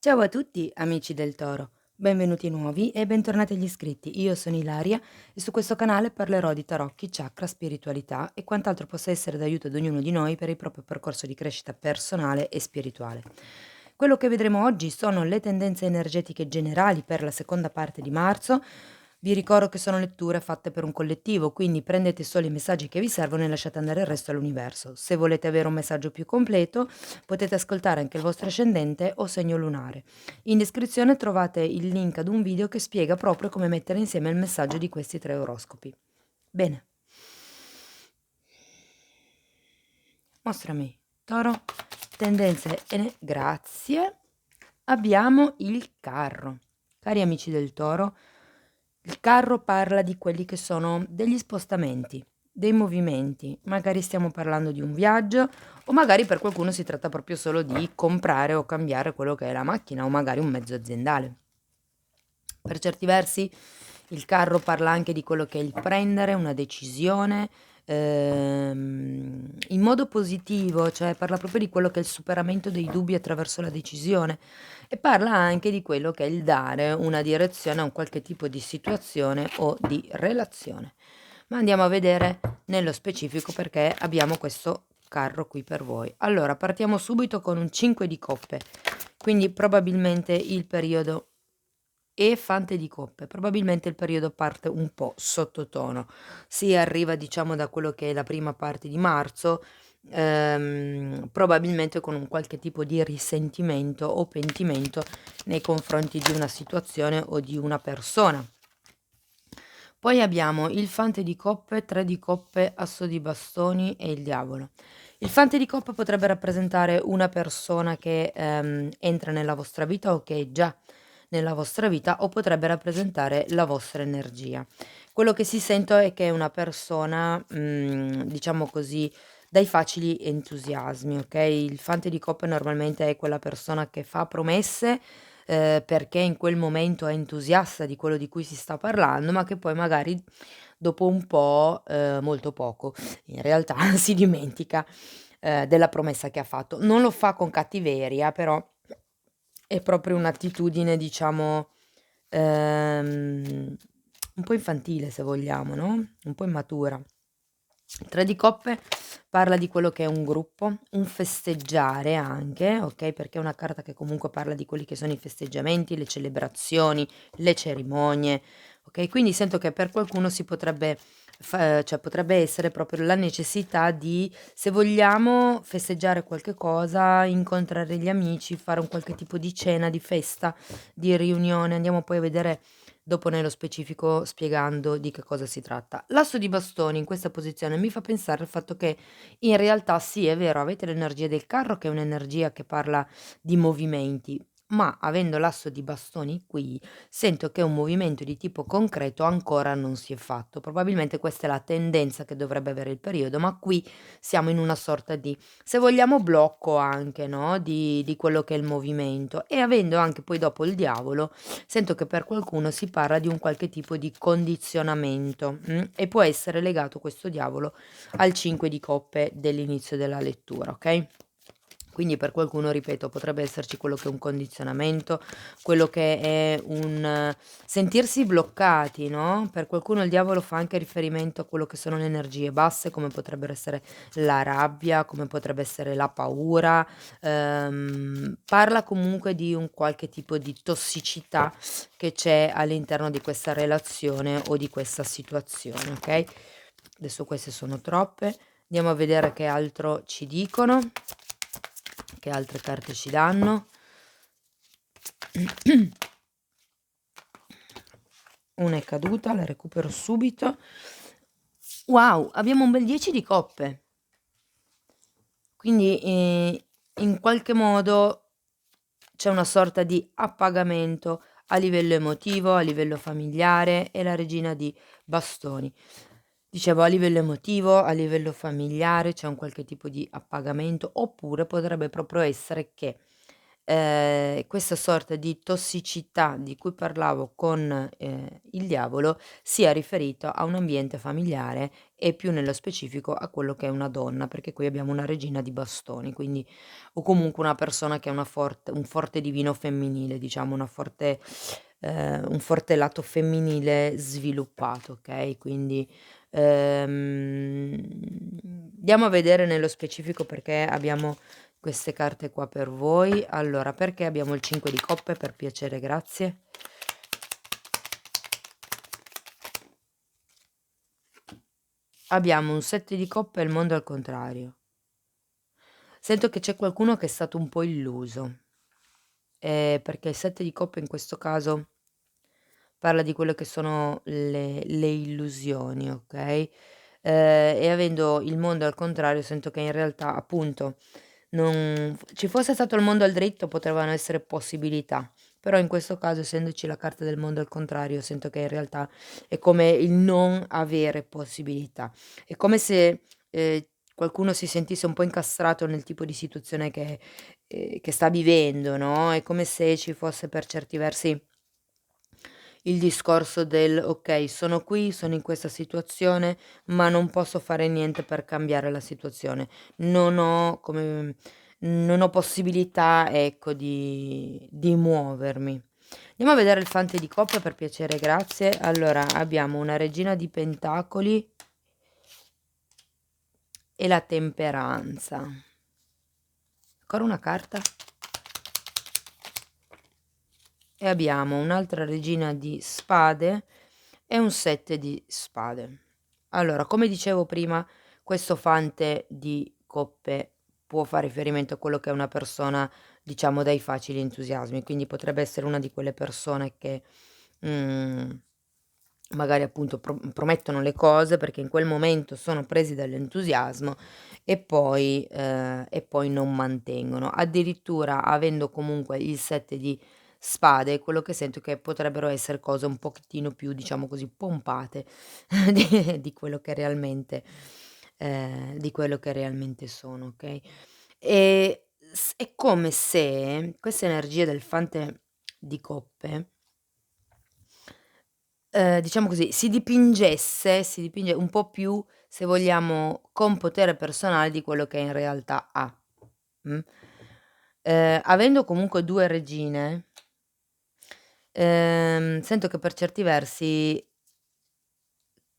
Ciao a tutti amici del Toro, benvenuti nuovi e bentornati agli iscritti. Io sono Ilaria e su questo canale parlerò di tarocchi, chakra, spiritualità e quant'altro possa essere d'aiuto ad ognuno di noi per il proprio percorso di crescita personale e spirituale. Quello che vedremo oggi sono le tendenze energetiche generali per la seconda parte di marzo. Vi ricordo che sono letture fatte per un collettivo, quindi prendete solo i messaggi che vi servono e lasciate andare il resto all'universo. Se volete avere un messaggio più completo, potete ascoltare anche il vostro ascendente o segno lunare. In descrizione trovate il link ad un video che spiega proprio come mettere insieme il messaggio di questi tre oroscopi. Bene. Mostrami, Toro, tendenze grazie. Abbiamo il carro. Cari amici del Toro, il carro parla di quelli che sono degli spostamenti, dei movimenti. Magari stiamo parlando di un viaggio o magari per qualcuno si tratta proprio solo di comprare o cambiare quello che è la macchina o magari un mezzo aziendale. Per certi versi il carro parla anche di quello che è il prendere una decisione, in modo positivo, cioè parla proprio di quello che è il superamento dei dubbi attraverso la decisione e parla anche di quello che è il dare una direzione a un qualche tipo di situazione o di relazione. Ma andiamo a vedere nello specifico perché abbiamo questo carro qui per voi. Allora, partiamo subito con un 5 di coppe, quindi probabilmente il periodo e fante di coppe. Probabilmente il periodo parte un po' sottotono. Si arriva, diciamo, da quello che è la prima parte di marzo, probabilmente con un qualche tipo di risentimento o pentimento nei confronti di una situazione o di una persona. Poi abbiamo il fante di coppe, 3 di coppe, asso di bastoni e il diavolo. Il fante di coppe potrebbe rappresentare una persona che entra nella vostra vita o che è già nella vostra vita o potrebbe rappresentare la vostra energia. Quello che si sente è che è una persona, diciamo così, dai facili entusiasmi, ok? Il fante di coppe normalmente è quella persona che fa promesse perché in quel momento è entusiasta di quello di cui si sta parlando, ma che poi magari dopo un po', molto poco, in realtà si dimentica, della promessa che ha fatto. Non lo fa con cattiveria, però è proprio un'attitudine diciamo, ehm, un po' infantile se vogliamo, no, un po' immatura. 3 di coppe parla di quello che è un gruppo, un festeggiare anche, okay, perché è una carta che comunque parla di quelli che sono i festeggiamenti, le celebrazioni, le cerimonie, okay, quindi sento che per qualcuno si potrebbe cioè potrebbe essere proprio la necessità di, se vogliamo festeggiare qualche cosa, incontrare gli amici, fare un qualche tipo di cena, di festa, di riunione. Andiamo poi a vedere dopo nello specifico spiegando di che cosa si tratta. L'asso di bastoni in questa posizione mi fa pensare al fatto che in realtà sì, è vero, avete l'energia del carro che è un'energia che parla di movimenti, ma avendo l'asso di bastoni qui sento che un movimento di tipo concreto ancora non si è fatto. Probabilmente questa è la tendenza che dovrebbe avere il periodo, ma qui siamo in una sorta di, se vogliamo, blocco anche, no? Di quello che è il movimento e avendo anche poi dopo il diavolo. Sento che per qualcuno si parla di un qualche tipo di condizionamento, e può essere legato questo diavolo al 5 di coppe dell'inizio della lettura, okay? Quindi per qualcuno, ripeto, potrebbe esserci quello che è un condizionamento, quello che è un sentirsi bloccati, no, per qualcuno il diavolo fa anche riferimento a quello che sono le energie basse, come potrebbero essere la rabbia, come potrebbe essere la paura, parla comunque di un qualche tipo di tossicità che c'è all'interno di questa relazione o di questa situazione, okay? Adesso queste sono troppe. Andiamo a vedere che altro ci dicono, che altre carte ci danno. Una è caduta, la recupero subito. Wow, abbiamo un bel 10 di coppe. Quindi in qualche modo c'è una sorta di appagamento a livello emotivo, a livello familiare e la regina di bastoni. Dicevo a livello emotivo, a livello familiare c'è un qualche tipo di appagamento, oppure potrebbe proprio essere che questa sorta di tossicità di cui parlavo con, il diavolo sia riferito a un ambiente familiare e più nello specifico a quello che è una donna, perché qui abbiamo una regina di bastoni, quindi o comunque una persona che ha un forte divino femminile, diciamo, un forte lato femminile sviluppato, okay, quindi, andiamo a vedere nello specifico perché abbiamo queste carte qua per voi. Allora, perché abbiamo il 5 di coppe? Per piacere, grazie. Abbiamo un 7 di coppe e il mondo al contrario. Sento che c'è qualcuno che è stato un po' illuso, perché il 7 di coppe in questo caso parla di quelle che sono le illusioni, okay, e avendo il mondo al contrario sento che in realtà, appunto, non f ci fosse stato il mondo al dritto potevano essere possibilità, però in questo caso essendoci la carta del mondo al contrario sento che in realtà è come il non avere possibilità. È come se, qualcuno si sentisse un po' incastrato nel tipo di situazione che sta vivendo, no, è come se ci fosse per certi versi il discorso del: "Okay, sono qui, sono in questa situazione, ma non posso fare niente per cambiare la situazione. Non ho possibilità, ecco, di muovermi." Andiamo a vedere il fante di coppe per piacere, grazie. Allora, abbiamo una regina di pentacoli e la temperanza. Ancora una carta e abbiamo un'altra regina di spade e un 7 di spade. Allora, come dicevo prima, questo fante di coppe può fare riferimento a quello che è una persona, diciamo, dai facili entusiasmi, quindi potrebbe essere una di quelle persone che, mhmm, magari appunto promettono le cose perché in quel momento sono presi dall'entusiasmo e poi non mantengono. Addirittura avendo comunque il 7 di spade, quello che sento è che potrebbero essere cose un pochettino più, diciamo così, pompate di quello che realmente di quello che realmente sono, okay? È come se questa energia del fante di coppe, diciamo così, si dipinge un po' più, se vogliamo, con potere personale di quello che in realtà ha, mh? Avendo comunque 2 regine, sento che per certi versi,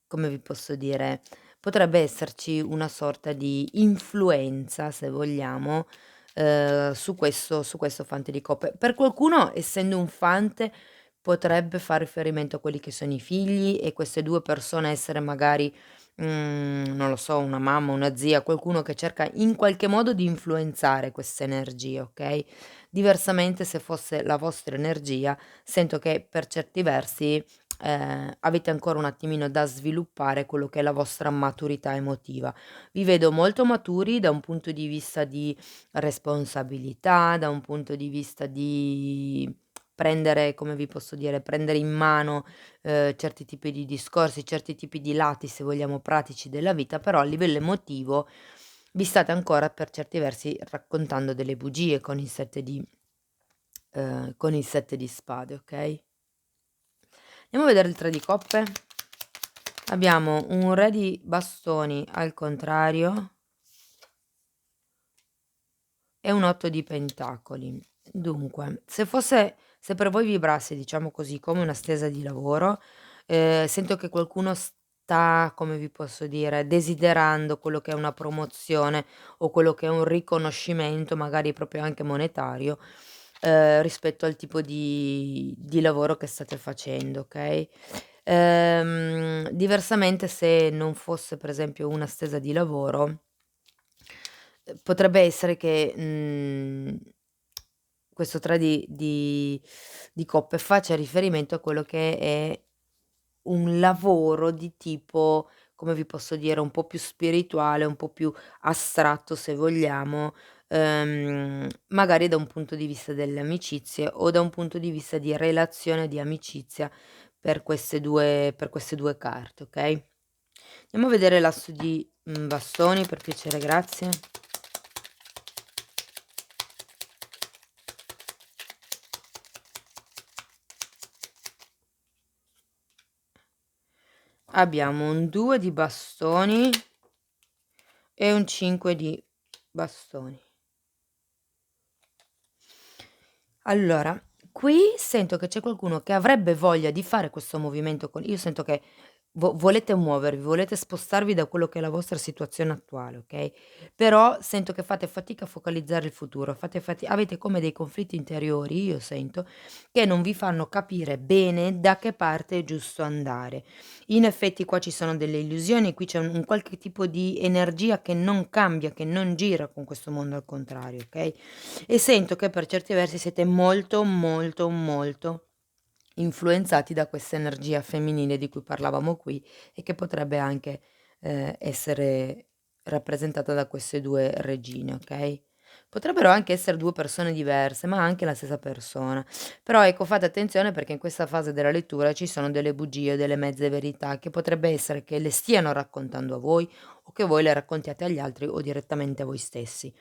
come vi posso dire, potrebbe esserci una sorta di influenza, se vogliamo, su questo fante di coppe. Per qualcuno, essendo un fante, potrebbe far riferimento a quelli che sono i figli e queste 2 persone essere magari, non lo so, una mamma, una zia, qualcuno che cerca in qualche modo di influenzare queste energie, okay, diversamente se fosse la vostra energia, sento che per certi versi avete ancora un attimino da sviluppare quello che è la vostra maturità emotiva. Vi vedo molto maturi da un punto di vista di responsabilità, da un punto di vista di prendere, come vi posso dire, prendere in mano, certi tipi di discorsi, certi tipi di lati, se vogliamo, pratici della vita, però a livello emotivo vi state ancora per certi versi raccontando delle bugie con il 7 di spade, okay? Andiamo a vedere il 3 di coppe. Abbiamo un re di bastoni al contrario e un 8 di pentacoli. Dunque, se per voi vibrasse, diciamo così, come una stesa di lavoro, sento che qualcuno sta, come vi posso dire, desiderando quello che è una promozione o quello che è un riconoscimento, magari proprio anche monetario, rispetto al tipo di lavoro che state facendo, okay? Diversamente se non fosse per esempio una stesa di lavoro, potrebbe essere che, questo 3 di coppe faccia riferimento a quello che è un lavoro di tipo, come vi posso dire, un po' più spirituale, un po' più astratto se vogliamo, magari da un punto di vista delle amicizie o da un punto di vista di relazione di amicizia per queste 2 carte, okay? Andiamo a vedere l'asso di, bastoni per piacere, grazie. abbiamo un 2 di bastoni e un 5 di bastoni. Allora, qui sento che c'è qualcuno che avrebbe voglia di fare questo movimento io sento che volete muovervi, volete spostarvi da quello che è la vostra situazione attuale, okay, però sento che fate fatica a focalizzare il futuro, avete come dei conflitti interiori, io sento, che non vi fanno capire bene da che parte è giusto andare. In effetti qua ci sono delle illusioni, qui c'è un qualche tipo di energia che non cambia, che non gira con questo mondo al contrario, okay, e sento che per certi versi siete molto, molto, molto influenzati da questa energia femminile di cui parlavamo qui e che potrebbe anche, essere rappresentata da queste 2 regine, okay? Potrebbero anche essere 2 persone diverse, ma anche la stessa persona. Però ecco, fate attenzione perché in questa fase della lettura ci sono delle bugie o delle mezze verità che potrebbe essere che le stiano raccontando a voi o che voi le raccontiate agli altri o direttamente a voi stessi.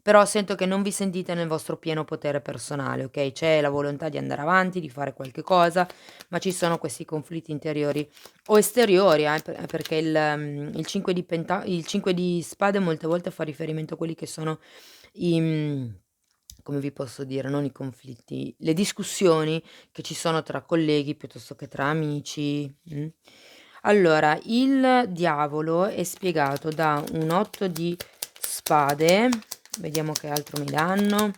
Però sento che non vi sentite nel vostro pieno potere personale, okay, c'è la volontà di andare avanti, di fare qualche cosa, ma ci sono questi conflitti interiori o esteriori, perché il 5 di il 5 di spade molte volte fa riferimento a quelli che sono i come vi posso dire, non i conflitti, le discussioni che ci sono tra colleghi piuttosto che tra amici, Allora, il diavolo è spiegato da un 8 di spade, vediamo che altro mi danno,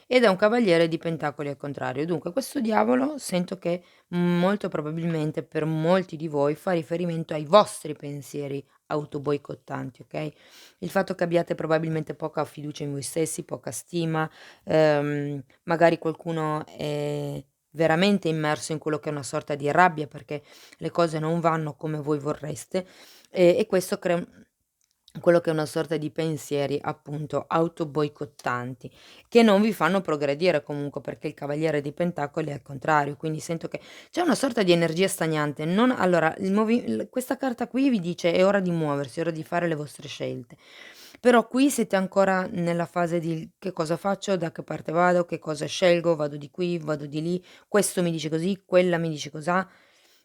ed è un cavaliere di pentacoli al contrario. Dunque questo diavolo sento che molto probabilmente per molti di voi fa riferimento ai vostri pensieri autoboicottanti, okay, il fatto che abbiate probabilmente poca fiducia in voi stessi, poca stima, magari qualcuno è veramente immerso in quello che è una sorta di rabbia perché le cose non vanno come voi vorreste, e questo crea quello che è una sorta di pensieri, appunto, autoboicottanti, che non vi fanno progredire comunque, perché il cavaliere di pentacoli è al contrario, quindi sento che c'è una sorta di energia stagnante. Non allora, questa carta qui vi dice: "È ora di muoversi, è ora di fare le vostre scelte". Però qui siete ancora nella fase di: "Che cosa faccio? Da che parte vado? Che cosa scelgo? Vado di qui, vado di lì, questo mi dice così, quella mi dice cosà".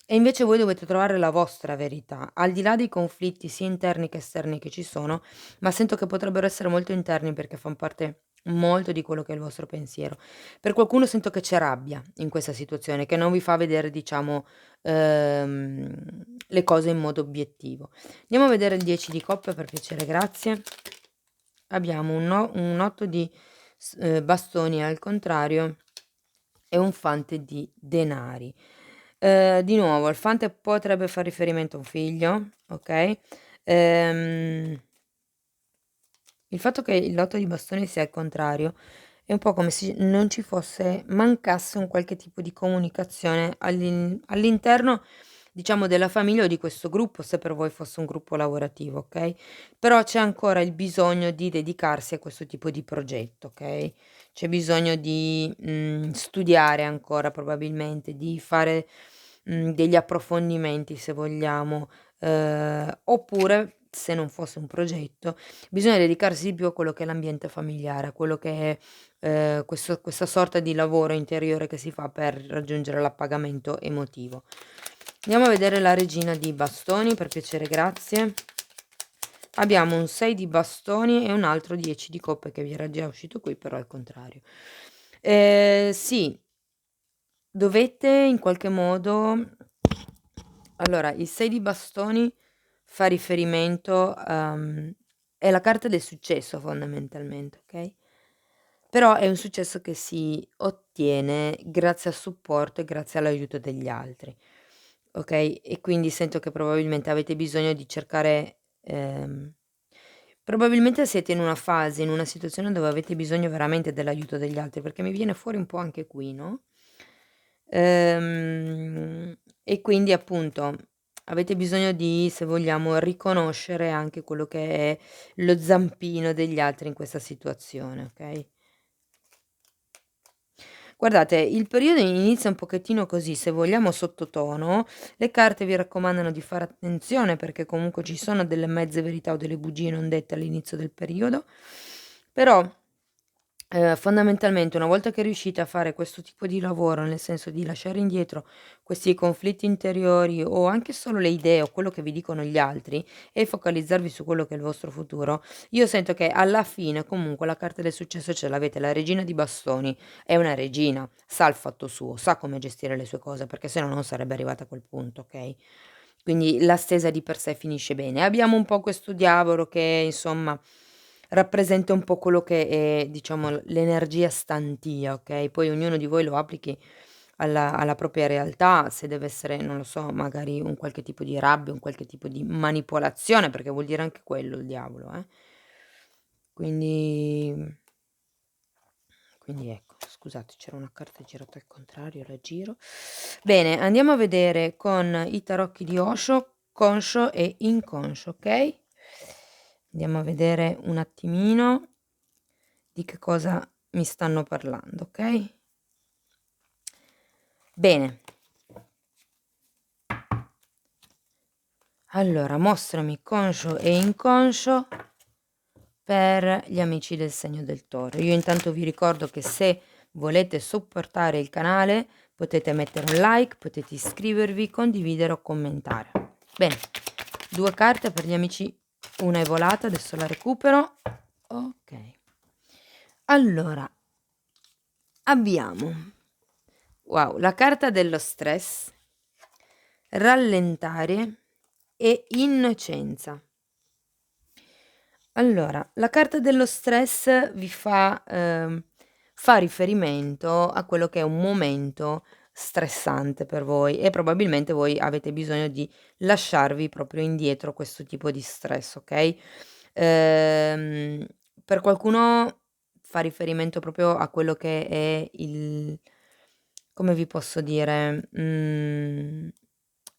E invece voi dovete trovare la vostra verità, al di là dei conflitti sia interni che esterni che ci sono, ma sento che potrebbero essere molto interni perché fan parte molto di quello che è il vostro pensiero. Per qualcuno sento che c'è rabbia in questa situazione, che non vi fa vedere, diciamo, le cose in modo obiettivo. Andiamo a vedere il 10 di coppe per piacere, grazie. Abbiamo un 8 di bastoni al contrario e un fante di denari. Di nuovo il fante potrebbe far riferimento a un figlio, okay, il fatto che il lotto di bastoni sia al contrario è un po' come se non ci fosse mancasse un qualche tipo di comunicazione all'interno, diciamo, della famiglia o di questo gruppo, se per voi fosse un gruppo lavorativo, okay, però c'è ancora il bisogno di dedicarsi a questo tipo di progetto, okay, c'è bisogno di, studiare ancora probabilmente, di fare, degli approfondimenti se vogliamo, oppure se non fosse un progetto bisogna dedicarsi di più a quello che è l'ambiente familiare, a quello che è, questa sorta di lavoro interiore che si fa per raggiungere l'appagamento emotivo. Andiamo a vedere la regina di bastoni, per piacere, grazie. Abbiamo un 6 di bastoni e un altro 10 di coppe che vi era già uscito qui, però al contrario. Sì, dovete in qualche modo allora, il 6 di bastoni fa riferimento, è la carta del successo fondamentalmente, okay, però è un successo che si ottiene grazie al supporto e grazie all'aiuto degli altri, okay, e quindi sento che probabilmente avete bisogno di cercare probabilmente siete in una fase, in una situazione dove avete bisogno veramente dell'aiuto degli altri, perché mi viene fuori un po' anche qui, no, e quindi appunto avete bisogno di, se vogliamo, riconoscere anche quello che è lo zampino degli altri in questa situazione, okay? Guardate, il periodo inizia un pochettino così, se vogliamo sottotono, le carte vi raccomandano di fare attenzione perché comunque ci sono delle mezze verità o delle bugie non dette all'inizio del periodo, però Fondamentalmente una volta che riuscite a fare questo tipo di lavoro, nel senso di lasciare indietro questi conflitti interiori o anche solo le idee o quello che vi dicono gli altri e focalizzarvi su quello che è il vostro futuro, io sento che alla fine comunque la carta del successo ce l'avete. La regina di bastoni è una regina, sa il fatto suo, sa come gestire le sue cose, perché se no non sarebbe arrivata a quel punto, okay? Quindi la stesa di per sé finisce bene. Abbiamo un po' questo diavolo che insomma rappresenta un po' quello che è, diciamo, l'energia stantia, okay, poi ognuno di voi lo applichi alla propria realtà, se deve essere, non lo so, magari un qualche tipo di rabbia, un qualche tipo di manipolazione, perché vuol dire anche quello il diavolo, eh. Quindi quindi ecco, scusate, c'era una carta girata al contrario, la giro. Bene, andiamo a vedere con i tarocchi di Osho, conscio e inconscio, okay? Andiamo a vedere un attimino di che cosa mi stanno parlando, okay? Bene. Allora, mostrami conscio e inconscio per gli amici del segno del Toro. Io intanto vi ricordo che se volete supportare il canale potete mettere un like, potete iscrivervi, condividere o commentare. Bene, 2 carte per gli amici, una è volata, adesso la recupero. Ok. Allora, abbiamo, wow, la carta dello stress, rallentare e innocenza. Allora, la carta dello stress vi fa riferimento a quello che è un momento stressante per voi e probabilmente voi avete bisogno di lasciarvi proprio indietro questo tipo di stress, okay? Ehm, per qualcuno fa riferimento proprio a quello che è il, come vi posso dire,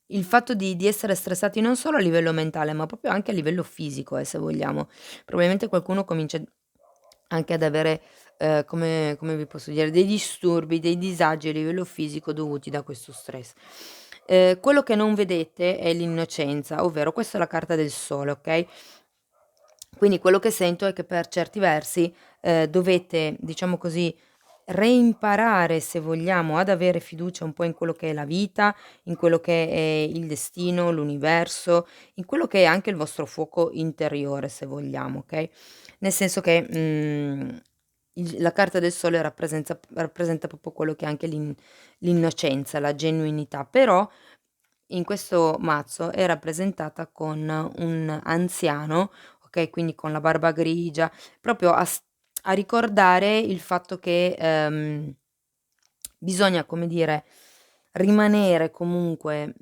il fatto di essere stressati non solo a livello mentale, ma proprio anche a livello fisico, se vogliamo. Probabilmente qualcuno comincia anche ad avere, come vi posso dire, dei disturbi, dei disagi a livello fisico dovuti da questo stress. Quello che non vedete è l'innocenza, ovvero questa è la carta del sole, okay? Quindi quello che sento è che per certi versi, dovete, diciamo così, reimparare, se vogliamo, ad avere fiducia un po' in quello che è la vita, in quello che è il destino, l'universo, in quello che è anche il vostro fuoco interiore, se vogliamo, okay, nel senso che, il la carta del sole rappresenta proprio quello che è anche l'innocenza, la genuinità, però in questo mazzo è rappresentata con un anziano, okay, quindi con la barba grigia, proprio a ricordare il fatto che, bisogna, come dire, rimanere comunque,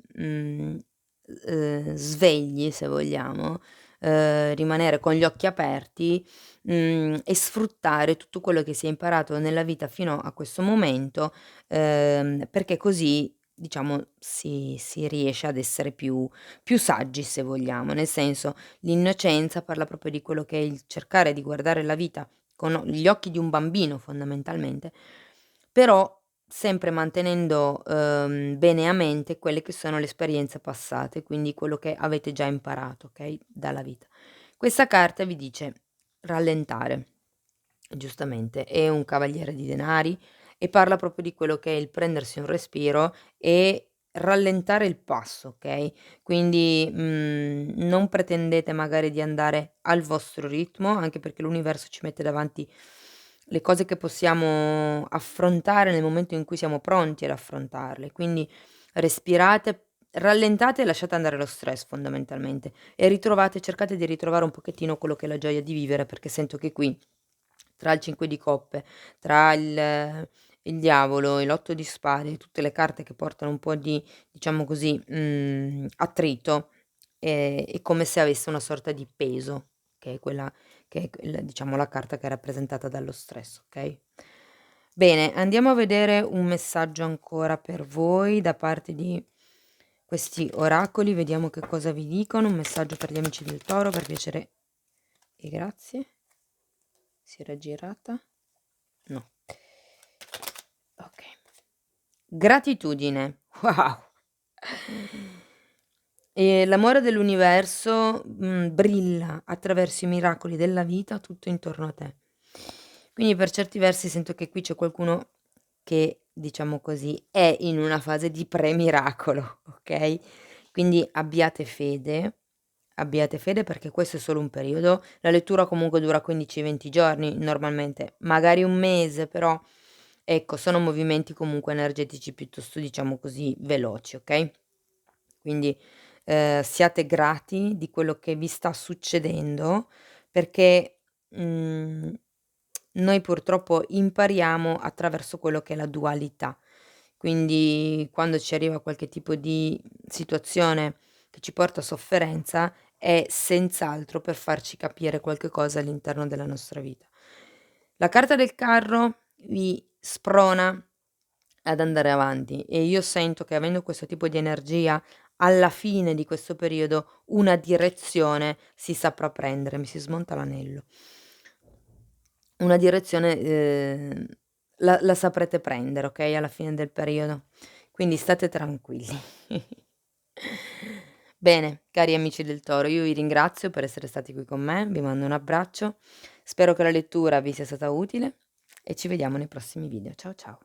svegli se vogliamo, rimanere con gli occhi aperti, e sfruttare tutto quello che si è imparato nella vita fino a questo momento, perché così diciamo si riesce ad essere più saggi se vogliamo. Nel senso, l'innocenza parla proprio di quello che è il cercare di guardare la vita con gli occhi di un bambino fondamentalmente, però sempre mantenendo, bene a mente quelle che sono le esperienze passate, quindi quello che avete già imparato, okay, dalla vita. Questa carta vi dice: rallentare, giustamente, è un cavaliere di denari e parla proprio di quello che è il prendersi un respiro e rallentare il passo, okay, quindi, non pretendete magari di andare al vostro ritmo, anche perché l'universo ci mette davanti le cose che possiamo affrontare nel momento in cui siamo pronti ad affrontarle. Quindi respirate, rallentate e lasciate andare lo stress fondamentalmente e ritrovate cercate di ritrovare un pochettino quello che è la gioia di vivere, perché sento che qui tra il 5 di coppe, tra il diavolo e l'8 di spade e tutte le carte che portano un po' di, diciamo così, attrito, è come se avesse una sorta di peso, che è quella che è quel diciamo la carta che è rappresentata dallo stress, okay? Bene, andiamo a vedere un messaggio ancora per voi da parte di questi oracoli, vediamo che cosa vi dicono. Un messaggio per gli amici del Toro, per piacere e grazie. Si era girata? No. Okay. Gratitudine. Wow! L'amore dell'universo, brilla attraverso i miracoli della vita tutto intorno a te. Quindi per certi versi sento che qui c'è qualcuno che, diciamo così, è in una fase di pre-miracolo, okay, quindi abbiate fede perché questo è solo un periodo. La lettura comunque dura 15, 20 giorni normalmente, magari un mese, però ecco, sono movimenti comunque energetici piuttosto, diciamo così, veloci, okay? Quindi, siate grati di quello che vi sta succedendo perché, noi purtroppo impariamo attraverso quello che è la dualità. Quindi quando ci arriva qualche tipo di situazione che ci porta a sofferenza è senz'altro per farci capire qualche cosa all'interno della nostra vita. La carta del carro vi sprona ad andare avanti e io sento che avendo questo tipo di energia, alla fine di questo periodo una direzione si saprà prendere. Mi si smonta l'anello. Una direzione, la saprete prendere, okay, alla fine del periodo. Quindi state tranquilli. Bene, cari amici del Toro, io vi ringrazio per essere stati qui con me, vi mando un abbraccio, spero che la lettura vi sia stata utile e ci vediamo nei prossimi video. Ciao, ciao.